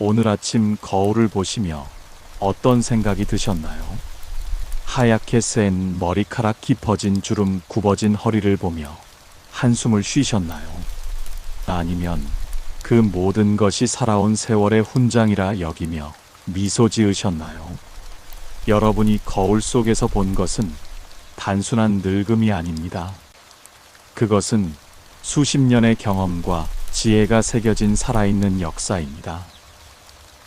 오늘 아침 거울을 보시며 어떤 생각이 드셨나요? 하얗게 센 머리카락 깊어진 주름 굽어진 허리를 보며 한숨을 쉬셨나요? 아니면 그 모든 것이 살아온 세월의 훈장이라 여기며 미소 지으셨나요? 여러분이 거울 속에서 본 것은 단순한 늙음이 아닙니다. 그것은 수십 년의 경험과 지혜가 새겨진 살아있는 역사입니다.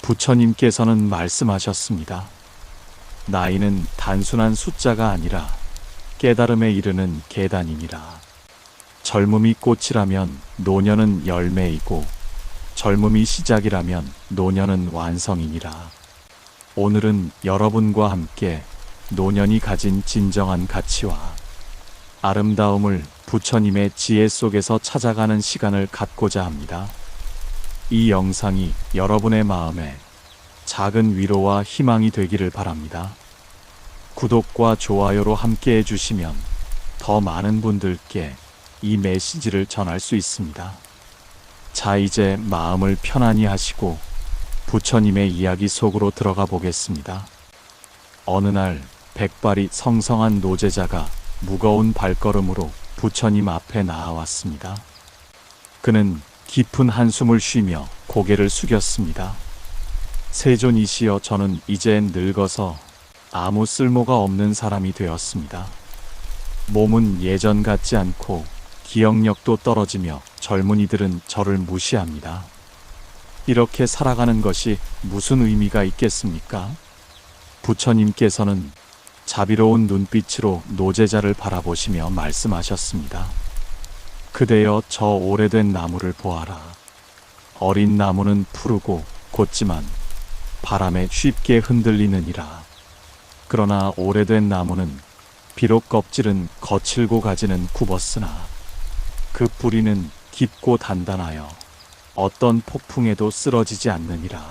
부처님께서는 말씀하셨습니다. 나이는 단순한 숫자가 아니라 깨달음에 이르는 계단이니라. 젊음이 꽃이라면 노년은 열매이고 젊음이 시작이라면 노년은 완성이니라. 오늘은 여러분과 함께 노년이 가진 진정한 가치와 아름다움을 부처님의 지혜 속에서 찾아가는 시간을 갖고자 합니다. 이 영상이 여러분의 마음에 작은 위로와 희망이 되기를 바랍니다. 구독과 좋아요로 함께 해주시면 더 많은 분들께 이 메시지를 전할 수 있습니다. 자, 이제 마음을 편안히 하시고 부처님의 이야기 속으로 들어가 보겠습니다. 어느 날 백발이 성성한 노제자가 무거운 발걸음으로 부처님 앞에 나아왔습니다. 그는 깊은 한숨을 쉬며 고개를 숙였습니다. 세존이시여, 저는 이제 늙어서 아무 쓸모가 없는 사람이 되었습니다. 몸은 예전 같지 않고 기억력도 떨어지며 젊은이들은 저를 무시합니다. 이렇게 살아가는 것이 무슨 의미가 있겠습니까? 부처님께서는 자비로운 눈빛으로 노제자를 바라보시며 말씀하셨습니다. 그대여, 저 오래된 나무를 보아라. 어린 나무는 푸르고 곧지만 바람에 쉽게 흔들리느니라. 그러나 오래된 나무는 비록 껍질은 거칠고 가지는 굽었으나 그 뿌리는 깊고 단단하여 어떤 폭풍에도 쓰러지지 않느니라.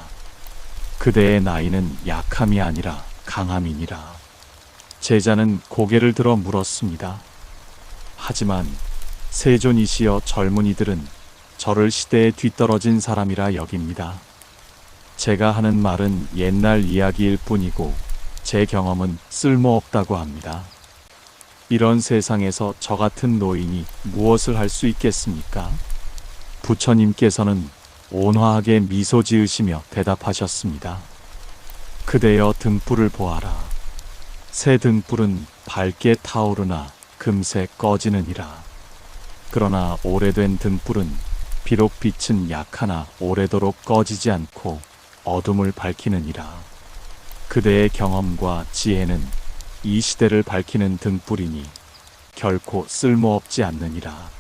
그대의 나이는 약함이 아니라 강함이니라. 제자는 고개를 들어 물었습니다. 하지만 세존이시여, 젊은이들은 저를 시대에 뒤떨어진 사람이라 여깁니다. 제가 하는 말은 옛날 이야기일 뿐이고 제 경험은 쓸모없다고 합니다. 이런 세상에서 저 같은 노인이 무엇을 할 수 있겠습니까? 부처님께서는 온화하게 미소 지으시며 대답하셨습니다. 그대여, 등불을 보아라. 새 등불은 밝게 타오르나 금세 꺼지느니라. 그러나 오래된 등불은 비록 빛은 약하나 오래도록 꺼지지 않고 어둠을 밝히느니라. 그대의 경험과 지혜는 이 시대를 밝히는 등불이니 결코 쓸모없지 않느니라.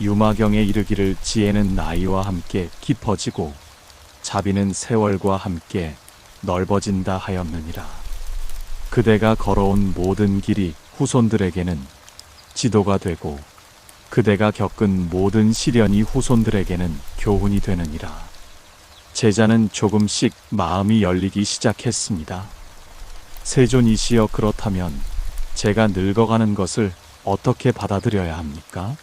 유마경에 이르기를 지혜는 나이와 함께 깊어지고 자비는 세월과 함께 넓어진다 하였느니라. 그대가 걸어온 모든 길이 후손들에게는 지도가 되고 그대가 겪은 모든 시련이 후손들에게는 교훈이 되느니라. 제자는 조금씩 마음이 열리기 시작했습니다. 세존이시여, 그렇다면 제가 늙어가는 것을 어떻게 받아들여야 합니까?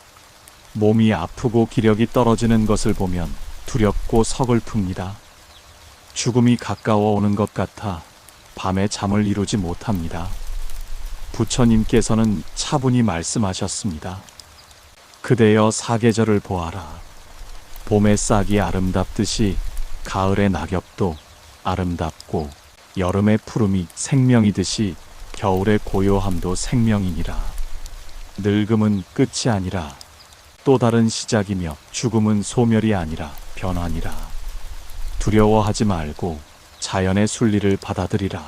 몸이 아프고 기력이 떨어지는 것을 보면 두렵고 서글픕니다. 죽음이 가까워 오는 것 같아 밤에 잠을 이루지 못합니다. 부처님께서는 차분히 말씀하셨습니다. 그대여, 사계절을 보아라. 봄의 싹이 아름답듯이 가을의 낙엽도 아름답고 여름의 푸름이 생명이듯이 겨울의 고요함도 생명이니라. 늙음은 끝이 아니라 또 다른 시작이며 죽음은 소멸이 아니라 변화니라. 두려워하지 말고 자연의 순리를 받아들이라.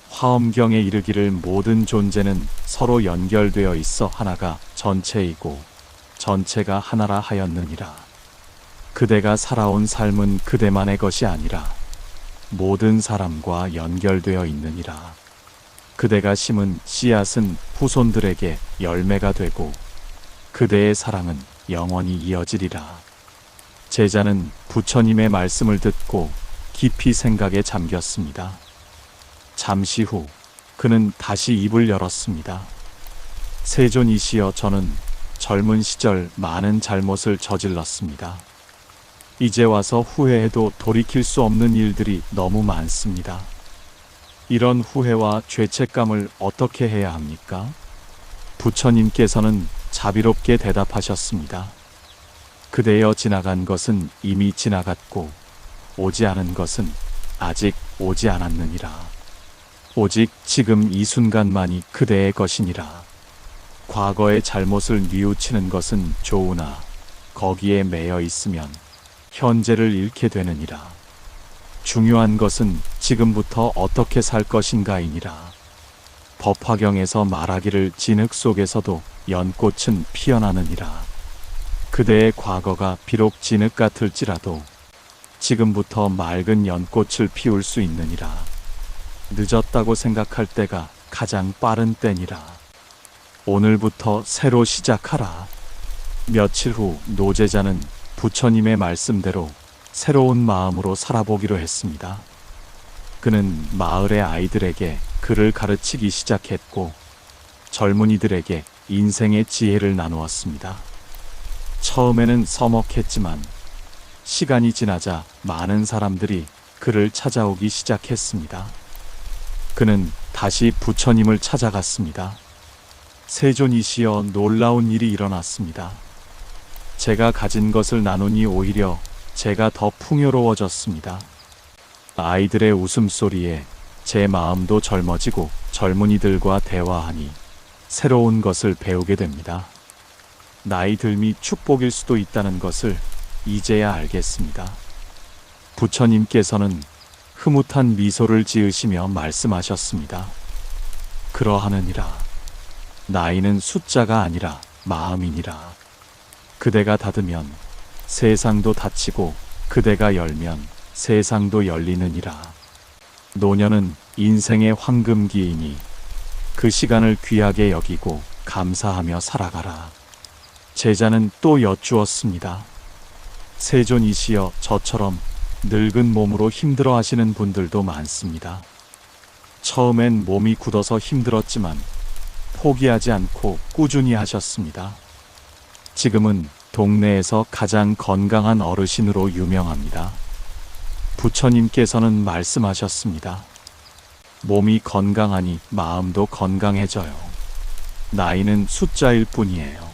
화엄경에 이르기를 모든 존재는 서로 연결되어 있어 하나가 전체이고 전체가 하나라 하였느니라. 그대가 살아온 삶은 그대만의 것이 아니라 모든 사람과 연결되어 있느니라. 그대가 심은 씨앗은 후손들에게 열매가 되고 그대의 사랑은 영원히 이어지리라. 제자는 부처님의 말씀을 듣고 깊이 생각에 잠겼습니다. 잠시 후 그는 다시 입을 열었습니다. 세존이시여, 저는 젊은 시절 많은 잘못을 저질렀습니다. 이제 와서 후회해도 돌이킬 수 없는 일들이 너무 많습니다. 이런 후회와 죄책감을 어떻게 해야 합니까? 부처님께서는 자비롭게 대답하셨습니다. 그대여 지나간 것은 이미 지나갔고 오지 않은 것은 아직 오지 않았느니라. 오직 지금 이 순간만이 그대의 것이니라. 과거의 잘못을 뉘우치는 것은 좋으나 거기에 매여 있으면 현재를 잃게 되느니라. 중요한 것은 지금부터 어떻게 살 것인가이니라. 법화경에서 말하기를 진흙 속에서도 연꽃은 피어나느니라. 그대의 과거가 비록 진흙 같을지라도 지금부터 맑은 연꽃을 피울 수 있느니라. 늦었다고 생각할 때가 가장 빠른 때니라. 오늘부터 새로 시작하라. 며칠 후 노제자는 부처님의 말씀대로 새로운 마음으로 살아보기로 했습니다. 그는 마을의 아이들에게 글을 가르치기 시작했고 젊은이들에게 인생의 지혜를 나누었습니다. 처음에는 서먹했지만 시간이 지나자 많은 사람들이 그를 찾아오기 시작했습니다. 그는 다시 부처님을 찾아갔습니다. 세존이시여, 놀라운 일이 일어났습니다. 제가 가진 것을 나누니 오히려 제가 더 풍요로워졌습니다. 아이들의 웃음소리에 제 마음도 젊어지고 젊은이들과 대화하니 새로운 것을 배우게 됩니다. 나이 듦이 축복일 수도 있다는 것을 이제야 알겠습니다. 부처님께서는 흐뭇한 미소를 지으시며 말씀하셨습니다. 그러하느니라. 나이는 숫자가 아니라 마음이니라. 그대가 닫으면 세상도 닫히고 그대가 열면 세상도 열리느니라. 노년은 인생의 황금기이니 그 시간을 귀하게 여기고 감사하며 살아가라. 제자는 또 여쭈었습니다. 세존이시여, 저처럼 늙은 몸으로 힘들어 하시는 분들도 많습니다. 처음엔 몸이 굳어서 힘들었지만 포기하지 않고 꾸준히 하셨습니다. 지금은 동네에서 가장 건강한 어르신으로 유명합니다. 부처님께서는 말씀하셨습니다. 몸이 건강하니 마음도 건강해져요. 나이는 숫자일 뿐이에요.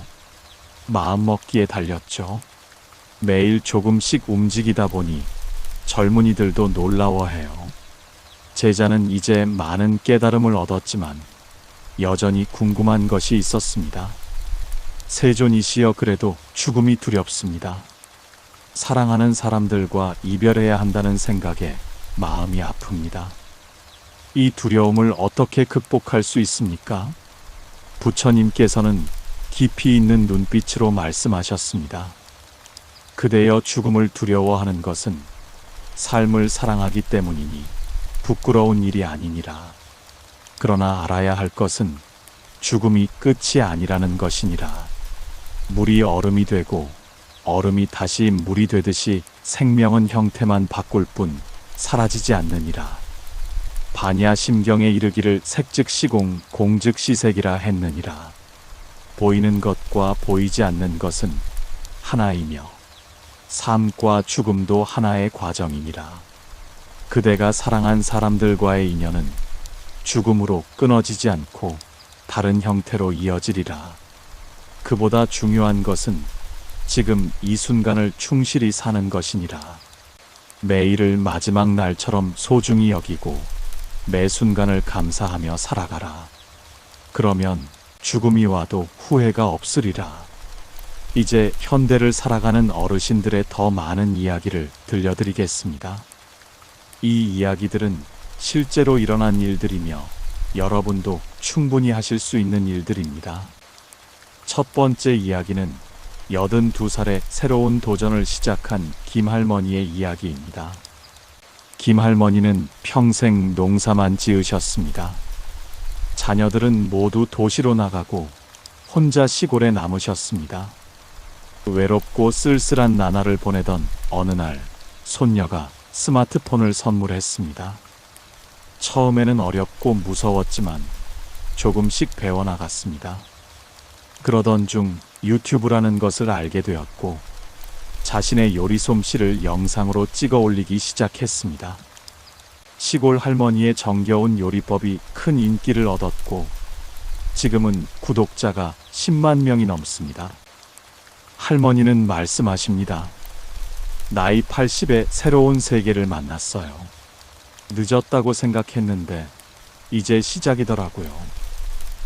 마음먹기에 달렸죠. 매일 조금씩 움직이다 보니 젊은이들도 놀라워해요. 제자는 이제 많은 깨달음을 얻었지만 여전히 궁금한 것이 있었습니다. 세존이시여, 그래도 죽음이 두렵습니다. 사랑하는 사람들과 이별해야 한다는 생각에 마음이 아픕니다. 이 두려움을 어떻게 극복할 수 있습니까? 부처님께서는 깊이 있는 눈빛으로 말씀하셨습니다. 그대여, 죽음을 두려워하는 것은 삶을 사랑하기 때문이니 부끄러운 일이 아니니라. 그러나 알아야 할 것은 죽음이 끝이 아니라는 것이니라. 물이 얼음이 되고 얼음이 다시 물이 되듯이 생명은 형태만 바꿀 뿐 사라지지 않느니라. 반야심경에 이르기를 색즉시공 공즉시색이라 했느니라. 보이는 것과 보이지 않는 것은 하나이며 삶과 죽음도 하나의 과정이니라. 그대가 사랑한 사람들과의 인연은 죽음으로 끊어지지 않고 다른 형태로 이어지리라. 그보다 중요한 것은 지금 이 순간을 충실히 사는 것이니라. 매일을 마지막 날처럼 소중히 여기고 매 순간을 감사하며 살아가라. 그러면 죽음이 와도 후회가 없으리라. 이제 현대를 살아가는 어르신들의 더 많은 이야기를 들려드리겠습니다. 이 이야기들은 실제로 일어난 일들이며 여러분도 충분히 하실 수 있는 일들입니다. 첫 번째 이야기는 82살에 새로운 도전을 시작한 김할머니의 이야기입니다. 김할머니는 평생 농사만 지으셨습니다. 자녀들은 모두 도시로 나가고 혼자 시골에 남으셨습니다. 외롭고 쓸쓸한 나날을 보내던 어느 날 손녀가 스마트폰을 선물했습니다. 처음에는 어렵고 무서웠지만 조금씩 배워나갔습니다. 그러던 중 유튜브라는 것을 알게 되었고 자신의 요리 솜씨를 영상으로 찍어 올리기 시작했습니다. 시골 할머니의 정겨운 요리법이 큰 인기를 얻었고 지금은 구독자가 10만 명이 넘습니다. 할머니는 말씀하십니다. 나이 80에 새로운 세계를 만났어요. 늦었다고 생각했는데 이제 시작이더라고요.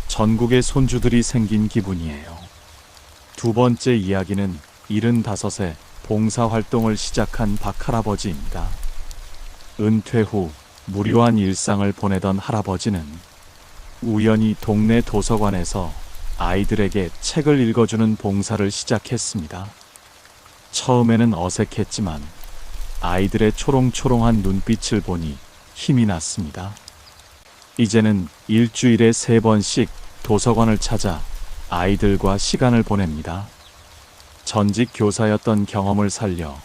전국의 손주들이 생긴 기분이에요. 두 번째 이야기는 75세 봉사활동을 시작한 박할아버지입니다. 은퇴 후 무료한 일상을 보내던 할아버지는 우연히 동네 도서관에서 아이들에게 책을 읽어주는 봉사를 시작했습니다. 처음에는 어색했지만 아이들의 초롱초롱한 눈빛을 보니 힘이 났습니다. 이제는 일주일에 3번씩 도서관을 찾아 아이들과 시간을 보냅니다. 전직 교사였던 경험을 살려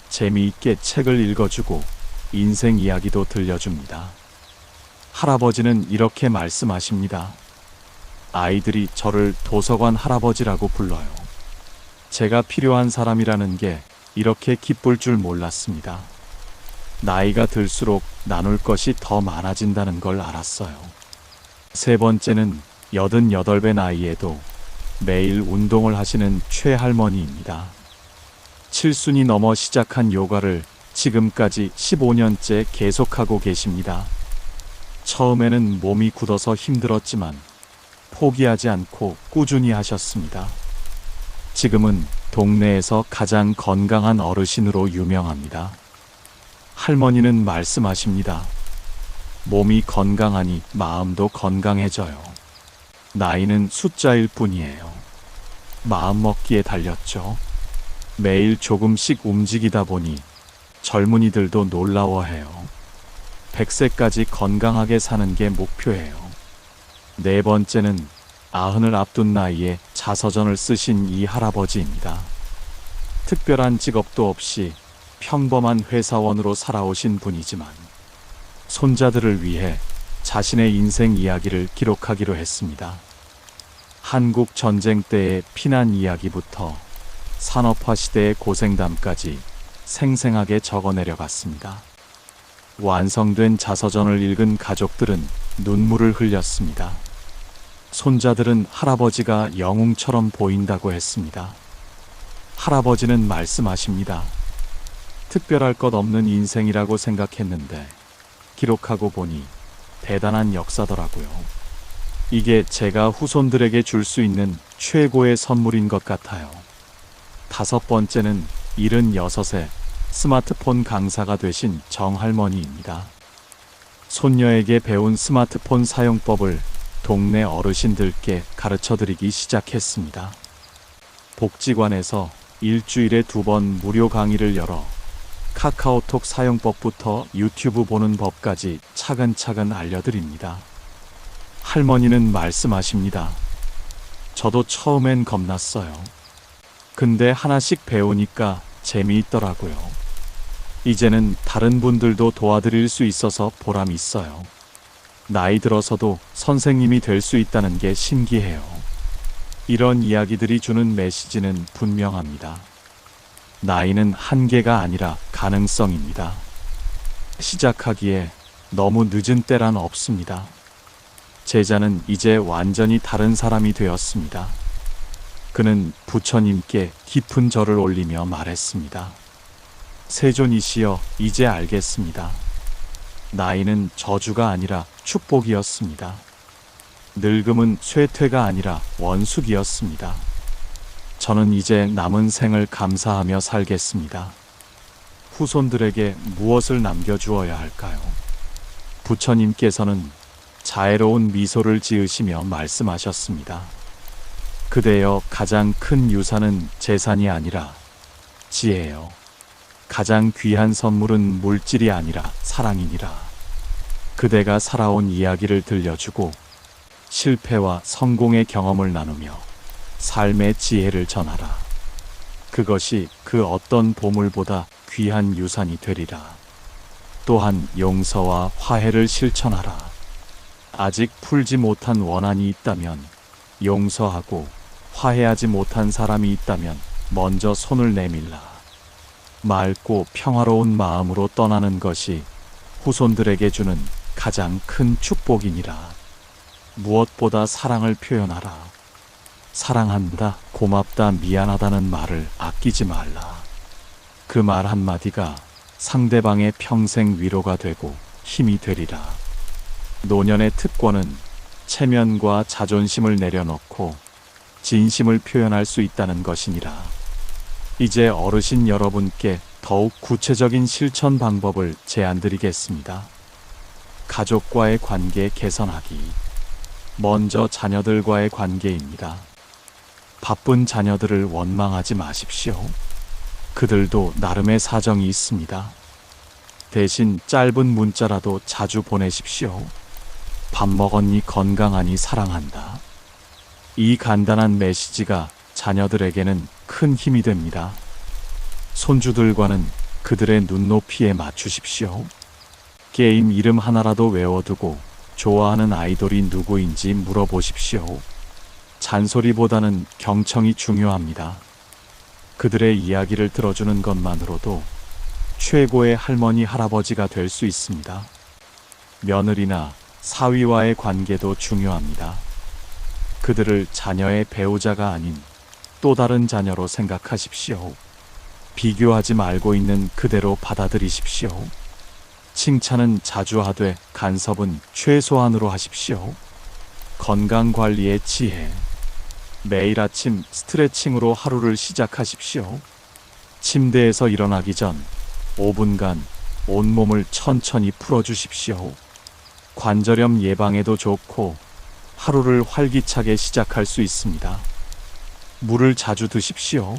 재미있게 책을 읽어주고 인생 이야기도 들려줍니다. 할아버지는 이렇게 말씀하십니다. 아이들이 저를 도서관 할아버지라고 불러요. 제가 필요한 사람이라는 게 이렇게 기쁠 줄 몰랐습니다. 나이가 들수록 나눌 것이 더 많아진다는 걸 알았어요. 세 번째는 88배 나이에도 매일 운동을 하시는 최할머니입니다. 7순이 넘어 시작한 요가를 지금까지 15년째 계속하고 계십니다. 처음에는 몸이 굳어서 힘들었지만 포기하지 않고 꾸준히 하셨습니다. 지금은 동네에서 가장 건강한 어르신으로 유명합니다. 할머니는 말씀하십니다. 몸이 건강하니 마음도 건강해져요. 나이는 숫자일 뿐이에요. 마음먹기에 달렸죠. 매일 조금씩 움직이다 보니 젊은이들도 놀라워해요. 100세까지 건강하게 사는 게 목표예요. 네 번째는 90을 앞둔 나이에 자서전을 쓰신 이 할아버지입니다. 특별한 직업도 없이 평범한 회사원으로 살아오신 분이지만 손자들을 위해 자신의 인생 이야기를 기록하기로 했습니다. 한국 전쟁 때의 피난 이야기부터 산업화 시대의 고생담까지 생생하게 적어내려갔습니다. 완성된 자서전을 읽은 가족들은 눈물을 흘렸습니다. 손자들은 할아버지가 영웅처럼 보인다고 했습니다. 할아버지는 말씀하십니다. 특별할 것 없는 인생이라고 생각했는데 기록하고 보니 대단한 역사더라고요. 이게 제가 후손들에게 줄 수 있는 최고의 선물인 것 같아요. 다섯 번째는 76세 스마트폰 강사가 되신 정할머니입니다. 손녀에게 배운 스마트폰 사용법을 동네 어르신들께 가르쳐드리기 시작했습니다. 복지관에서 일주일에 2번 무료 강의를 열어 카카오톡 사용법부터 유튜브 보는 법까지 차근차근 알려드립니다. 할머니는 말씀하십니다. 저도 처음엔 겁났어요. 근데 하나씩 배우니까 재미있더라고요. 이제는 다른 분들도 도와드릴 수 있어서 보람 있어요. 나이 들어서도 선생님이 될 수 있다는 게 신기해요. 이런 이야기들이 주는 메시지는 분명합니다. 나이는 한계가 아니라 가능성입니다. 시작하기에 너무 늦은 때란 없습니다. 제자는 이제 완전히 다른 사람이 되었습니다. 그는 부처님께 깊은 절을 올리며 말했습니다. 세존이시여, 이제 알겠습니다. 나이는 저주가 아니라 축복이었습니다. 늙음은 쇠퇴가 아니라 원숙이었습니다. 저는 이제 남은 생을 감사하며 살겠습니다. 후손들에게 무엇을 남겨주어야 할까요? 부처님께서는 자애로운 미소를 지으시며 말씀하셨습니다. 그대여, 가장 큰 유산은 재산이 아니라 지혜요. 가장 귀한 선물은 물질이 아니라 사랑이니라. 그대가 살아온 이야기를 들려주고 실패와 성공의 경험을 나누며 삶의 지혜를 전하라. 그것이 그 어떤 보물보다 귀한 유산이 되리라. 또한 용서와 화해를 실천하라. 아직 풀지 못한 원한이 있다면 용서하고, 화해하지 못한 사람이 있다면 먼저 손을 내밀라. 맑고 평화로운 마음으로 떠나는 것이 후손들에게 주는 가장 큰 축복이니라. 무엇보다 사랑을 표현하라. 사랑한다, 고맙다, 미안하다는 말을 아끼지 말라. 그 말 한마디가 상대방의 평생 위로가 되고 힘이 되리라. 노년의 특권은 체면과 자존심을 내려놓고 진심을 표현할 수 있다는 것이니라. 이제 어르신 여러분께 더욱 구체적인 실천 방법을 제안드리겠습니다. 가족과의 관계 개선하기. 먼저 자녀들과의 관계입니다. 바쁜 자녀들을 원망하지 마십시오. 그들도 나름의 사정이 있습니다. 대신 짧은 문자라도 자주 보내십시오. 밥 먹었니, 건강하니, 사랑한다. 이 간단한 메시지가 자녀들에게는 큰 힘이 됩니다. 손주들과는 그들의 눈높이에 맞추십시오. 게임 이름 하나라도 외워두고 좋아하는 아이돌이 누구인지 물어보십시오. 잔소리보다는 경청이 중요합니다. 그들의 이야기를 들어주는 것만으로도 최고의 할머니, 할아버지가 될 수 있습니다. 며느리나 사위와의 관계도 중요합니다. 그들을 자녀의 배우자가 아닌 또 다른 자녀로 생각하십시오. 비교하지 말고 있는 그대로 받아들이십시오. 칭찬은 자주 하되 간섭은 최소한으로 하십시오. 건강관리의 지혜. 매일 아침 스트레칭으로 하루를 시작하십시오. 침대에서 일어나기 전 5분간 온몸을 천천히 풀어주십시오. 관절염 예방에도 좋고 하루를 활기차게 시작할 수 있습니다. 물을 자주 드십시오.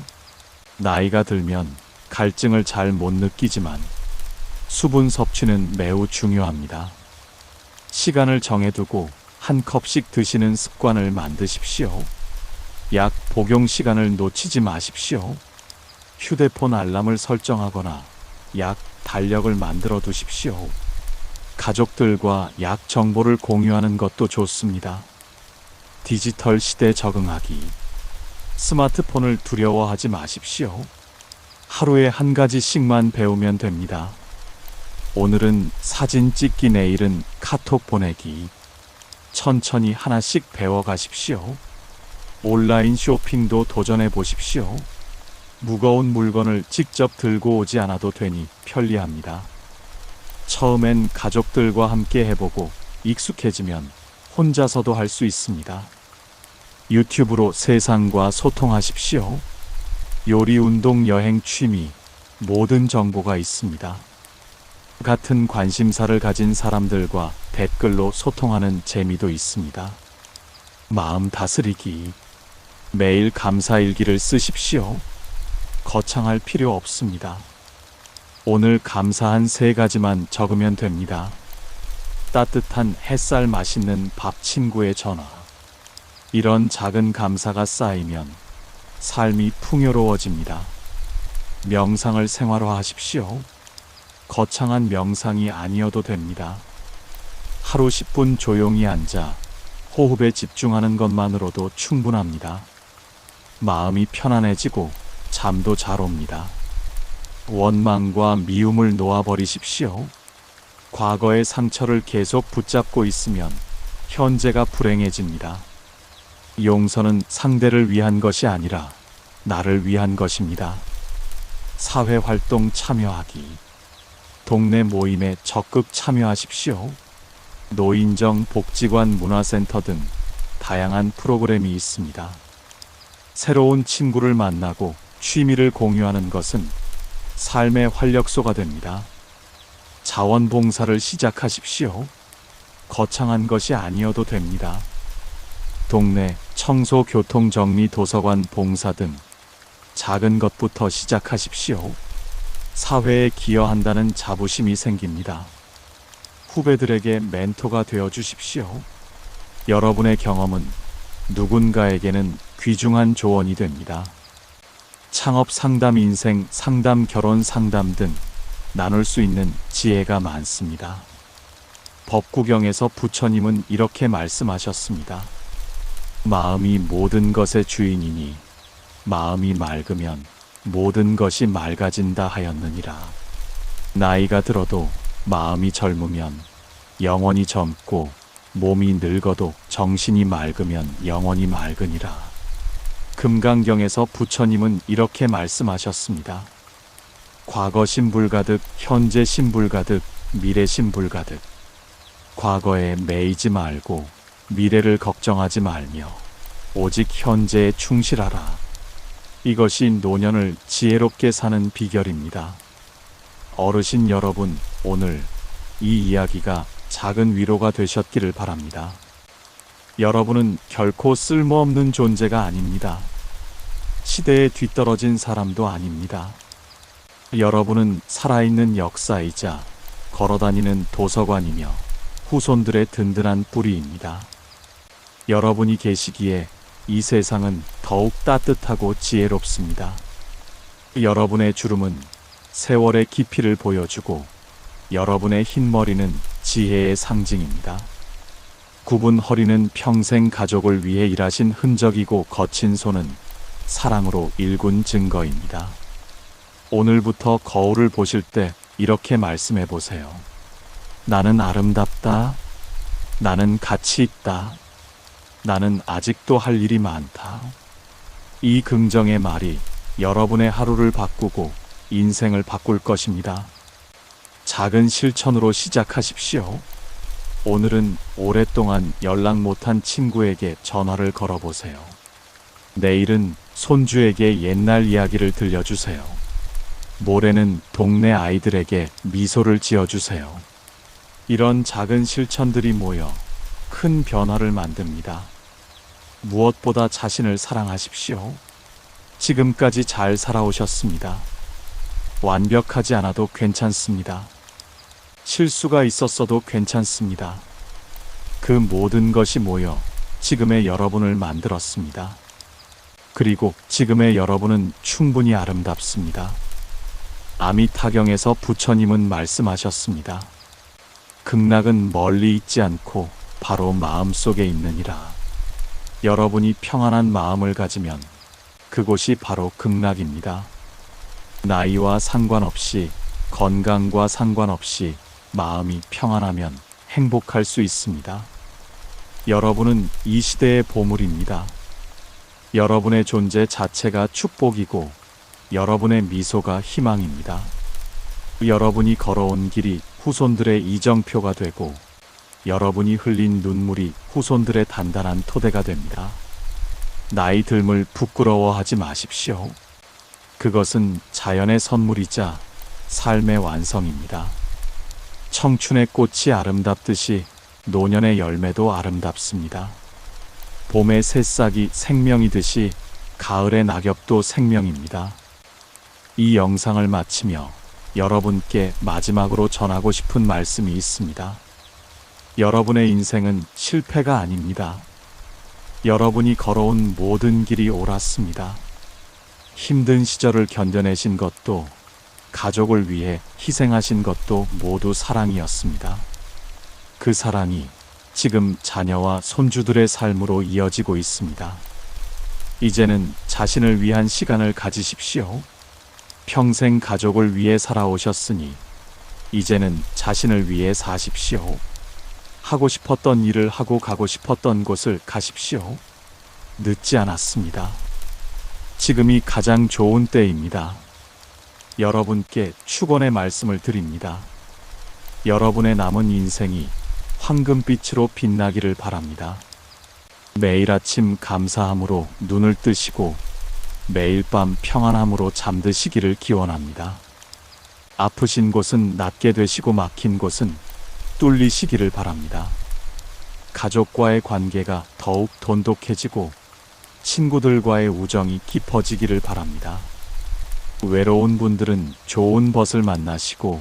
나이가 들면 갈증을 잘 못 느끼지만 수분 섭취는 매우 중요합니다. 시간을 정해두고 한 컵씩 드시는 습관을 만드십시오. 약 복용 시간을 놓치지 마십시오. 휴대폰 알람을 설정하거나 약 달력을 만들어 두십시오. 가족들과 약 정보를 공유하는 것도 좋습니다. 디지털 시대에 적응하기. 스마트폰을 두려워하지 마십시오. 하루에 한 가지씩만 배우면 됩니다. 오늘은 사진 찍기, 내일은 카톡 보내기. 천천히 하나씩 배워가십시오. 온라인 쇼핑도 도전해 보십시오. 무거운 물건을 직접 들고 오지 않아도 되니 편리합니다. 처음엔 가족들과 함께 해보고 익숙해지면 혼자서도 할 수 있습니다. 유튜브로 세상과 소통하십시오. 요리, 운동, 여행, 취미, 모든 정보가 있습니다. 같은 관심사를 가진 사람들과 댓글로 소통하는 재미도 있습니다. 마음 다스리기. 매일 감사일기를 쓰십시오. 거창할 필요 없습니다. 오늘 감사한 3가지만 적으면 됩니다. 따뜻한 햇살, 맛있는 밥, 친구의 전화. 이런 작은 감사가 쌓이면 삶이 풍요로워집니다. 명상을 생활화하십시오. 거창한 명상이 아니어도 됩니다. 하루 10분 조용히 앉아 호흡에 집중하는 것만으로도 충분합니다. 마음이 편안해지고 잠도 잘 옵니다. 원망과 미움을 놓아버리십시오. 과거의 상처를 계속 붙잡고 있으면 현재가 불행해집니다. 용서는 상대를 위한 것이 아니라 나를 위한 것입니다. 사회활동 참여하기. 동네 모임에 적극 참여하십시오. 노인정, 복지관, 문화센터 등 다양한 프로그램이 있습니다. 새로운 친구를 만나고 취미를 공유하는 것은 삶의 활력소가 됩니다. 자원봉사를 시작하십시오. 거창한 것이 아니어도 됩니다. 동네 청소, 교통 정리, 도서관 봉사 등 작은 것부터 시작하십시오. 사회에 기여한다는 자부심이 생깁니다. 후배들에게 멘토가 되어 주십시오. 여러분의 경험은 누군가에게는 귀중한 조언이 됩니다. 창업 상담, 인생 상담, 결혼 상담 등 나눌 수 있는 지혜가 많습니다. 법구경에서 부처님은 이렇게 말씀하셨습니다. 마음이 모든 것의 주인이니 마음이 맑으면 모든 것이 맑아진다 하였느니라. 나이가 들어도 마음이 젊으면 영원히 젊고 몸이 늙어도 정신이 맑으면 영원히 맑으니라. 금강경에서 부처님은 이렇게 말씀하셨습니다. 과거 신불가득, 현재 신불가득, 미래 신불가득. 과거에 매이지 말고 미래를 걱정하지 말며 오직 현재에 충실하라. 이것이 노년을 지혜롭게 사는 비결입니다. 어르신 여러분, 오늘 이 이야기가 작은 위로가 되셨기를 바랍니다. 여러분은 결코 쓸모없는 존재가 아닙니다. 시대에 뒤떨어진 사람도 아닙니다. 여러분은 살아있는 역사이자 걸어다니는 도서관이며 후손들의 든든한 뿌리입니다. 여러분이 계시기에 이 세상은 더욱 따뜻하고 지혜롭습니다. 여러분의 주름은 세월의 깊이를 보여주고 여러분의 흰 머리는 지혜의 상징입니다. 굽은 허리는 평생 가족을 위해 일하신 흔적이고 거친 손은 사랑으로 일군 증거입니다. 오늘부터 거울을 보실 때 이렇게 말씀해 보세요. 나는 아름답다. 나는 가치 있다. 나는 아직도 할 일이 많다. 이 긍정의 말이 여러분의 하루를 바꾸고 인생을 바꿀 것입니다. 작은 실천으로 시작하십시오. 오늘은 오랫동안 연락 못한 친구에게 전화를 걸어보세요. 내일은 손주에게 옛날 이야기를 들려주세요. 모레는 동네 아이들에게 미소를 지어주세요. 이런 작은 실천들이 모여 큰 변화를 만듭니다. 무엇보다 자신을 사랑하십시오. 지금까지 잘 살아오셨습니다. 완벽하지 않아도 괜찮습니다. 실수가 있었어도 괜찮습니다. 그 모든 것이 모여 지금의 여러분을 만들었습니다. 그리고 지금의 여러분은 충분히 아름답습니다. 아미타경에서 부처님은 말씀하셨습니다. 극락은 멀리 있지 않고 바로 마음속에 있느니라. 여러분이 평안한 마음을 가지면 그곳이 바로 극락입니다. 나이와 상관없이, 건강과 상관없이 마음이 평안하면 행복할 수 있습니다. 여러분은 이 시대의 보물입니다. 여러분의 존재 자체가 축복이고 여러분의 미소가 희망입니다. 여러분이 걸어온 길이 후손들의 이정표가 되고 여러분이 흘린 눈물이 후손들의 단단한 토대가 됩니다. 나이 듦을 부끄러워하지 마십시오. 그것은 자연의 선물이자 삶의 완성입니다. 청춘의 꽃이 아름답듯이 노년의 열매도 아름답습니다. 봄의 새싹이 생명이듯이 가을의 낙엽도 생명입니다. 이 영상을 마치며 여러분께 마지막으로 전하고 싶은 말씀이 있습니다. 여러분의 인생은 실패가 아닙니다. 여러분이 걸어온 모든 길이 옳았습니다. 힘든 시절을 견뎌내신 것도, 가족을 위해 희생하신 것도 모두 사랑이었습니다. 그 사랑이 지금 자녀와 손주들의 삶으로 이어지고 있습니다. 이제는 자신을 위한 시간을 가지십시오. 평생 가족을 위해 살아오셨으니 이제는 자신을 위해 사십시오. 하고 싶었던 일을 하고 가고 싶었던 곳을 가십시오. 늦지 않았습니다. 지금이 가장 좋은 때입니다. 여러분께 축원의 말씀을 드립니다. 여러분의 남은 인생이 황금빛으로 빛나기를 바랍니다. 매일 아침 감사함으로 눈을 뜨시고 매일 밤 평안함으로 잠드시기를 기원합니다. 아프신 곳은 낫게 되시고 막힌 곳은 뚫리시기를 바랍니다. 가족과의 관계가 더욱 돈독해지고 친구들과의 우정이 깊어지기를 바랍니다. 외로운 분들은 좋은 벗을 만나시고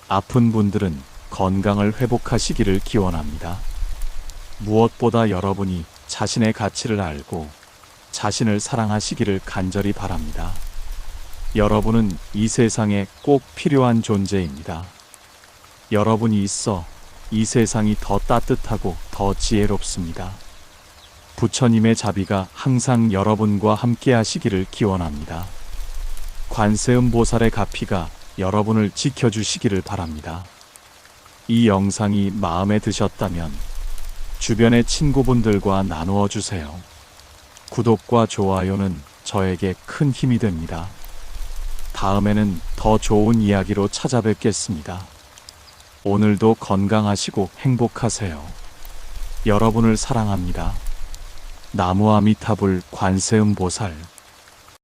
아픈 분들은 건강을 회복하시기를 기원합니다. 무엇보다 여러분이 자신의 가치를 알고 자신을 사랑하시기를 간절히 바랍니다. 여러분은 이 세상에 꼭 필요한 존재입니다. 여러분이 있어 이 세상이 더 따뜻하고 더 지혜롭습니다. 부처님의 자비가 항상 여러분과 함께 하시기를 기원합니다. 관세음보살의 가피가 여러분을 지켜주시기를 바랍니다. 이 영상이 마음에 드셨다면 주변의 친구분들과 나누어 주세요. 구독과 좋아요는 저에게 큰 힘이 됩니다. 다음에는 더 좋은 이야기로 찾아뵙겠습니다. 오늘도 건강하시고 행복하세요. 여러분을 사랑합니다. 나무아미타불 관세음보살